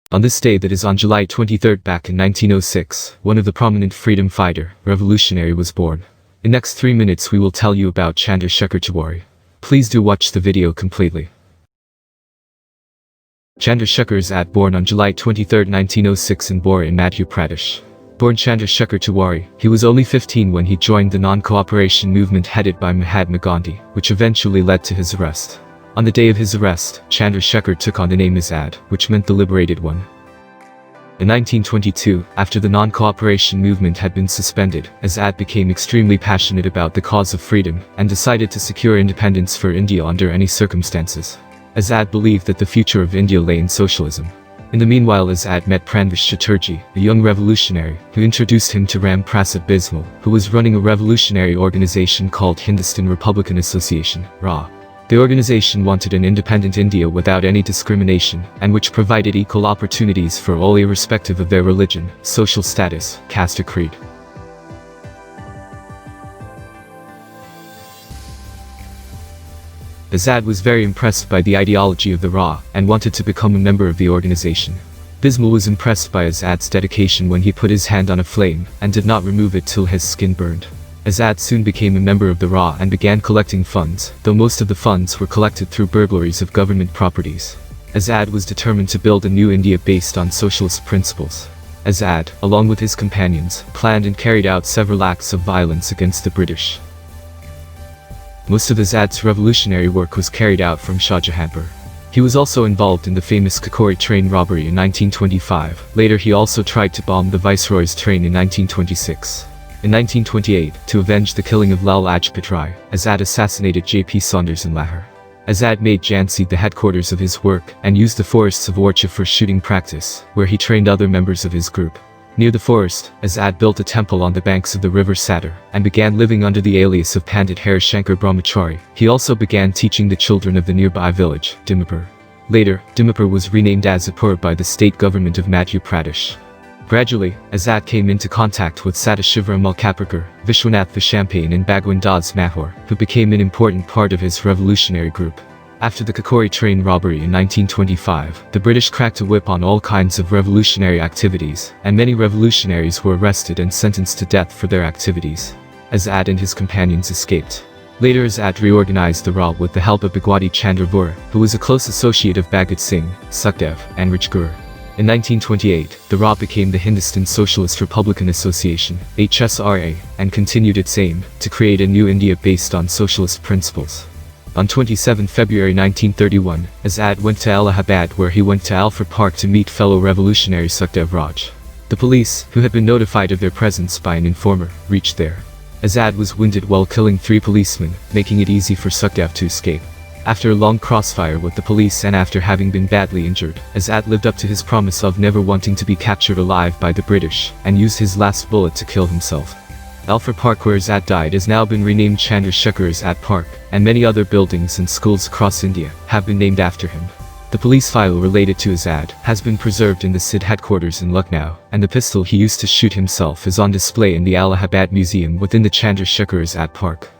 On this day, that is on July 23rd back in 1906, one of the prominent freedom fighter, revolutionary was born. In next 3 minutes we will tell you about Chandrashekar Azad. Please do watch the video completely. Chandrashekar Azad born on July 23, 1906 in Bora in Madhya Pradesh. Born Chandrashekar Azad, he was only 15 when he joined the non-cooperation movement headed by Mahatma Gandhi, which eventually led to his arrest. On the day of his arrest, Chandrashekar took on the name Azad, which meant the liberated one. In 1922, after the non-cooperation movement had been suspended, Azad became extremely passionate about the cause of freedom, and decided to secure independence for India under any circumstances. Azad believed that the future of India lay in socialism. In the meanwhile, Azad met Pranvesh Chatterjee, a young revolutionary, who introduced him to Ram Prasad Bismal, who was running a revolutionary organization called Hindustan Republican Association, RA. The organization wanted an independent India without any discrimination, and which provided equal opportunities for all irrespective of their religion, social status, caste or creed. Azad was very impressed by the ideology of the RA, and wanted to become a member of the organization. Bismal was impressed by Azad's dedication when he put his hand on a flame, and did not remove it till his skin burned. Azad soon became a member of the RA and began collecting funds, though most of the funds were collected through burglaries of government properties. Azad was determined to build a new India based on socialist principles. Azad, along with his companions, planned and carried out several acts of violence against the British. Most of Azad's revolutionary work was carried out from Shahjahanpur. He was also involved in the famous Kakori train robbery in 1925. Later he also tried to bomb the Viceroy's train in 1926. In 1928, to avenge the killing of Lal Lajpat Rai, Azad assassinated J.P. Saunders in Lahore. Azad made Jhansi the headquarters of his work, and used the forests of Orcha for shooting practice, where he trained other members of his group. Near the forest, Azad built a temple on the banks of the river Sadar, and began living under the alias of Pandit Harishankar Brahmachari. He also began teaching the children of the nearby village, Dimapur. Later, Dimapur was renamed Azadpur by the state government of Madhya Pradesh. Gradually, Azad came into contact with Sadashiva Malkaprkar, Vishwanath Vishampain and Bhagwan Das Mahor, who became an important part of his revolutionary group. After the Kakori train robbery in 1925, the British cracked a whip on all kinds of revolutionary activities, and many revolutionaries were arrested and sentenced to death for their activities. Azad and his companions escaped. Later Azad reorganized the RA with the help of Bhagwati Chandra Vora, who was a close associate of Bhagat Singh, Sukhdev, and Rajguru. In 1928, the RA became the Hindustan Socialist Republican Association, HSRA, and continued its aim to create a new India based on socialist principles. On 27 February 1931, Azad went to Allahabad, where he went to Alfred Park to meet fellow revolutionary Sukhdev Raj. The police, who had been notified of their presence by an informer, reached there. Azad was wounded while killing 3 policemen, making it easy for Sukhdev to escape. After a long crossfire with the police and after having been badly injured, Azad lived up to his promise of never wanting to be captured alive by the British, and used his last bullet to kill himself. Alfred Park, where Azad died, has now been renamed Chandrashekar Azad Park, and many other buildings and schools across India have been named after him. The police file related to Azad has been preserved in the SID headquarters in Lucknow, and the pistol he used to shoot himself is on display in the Allahabad Museum within the Chandrashekar Azad Park.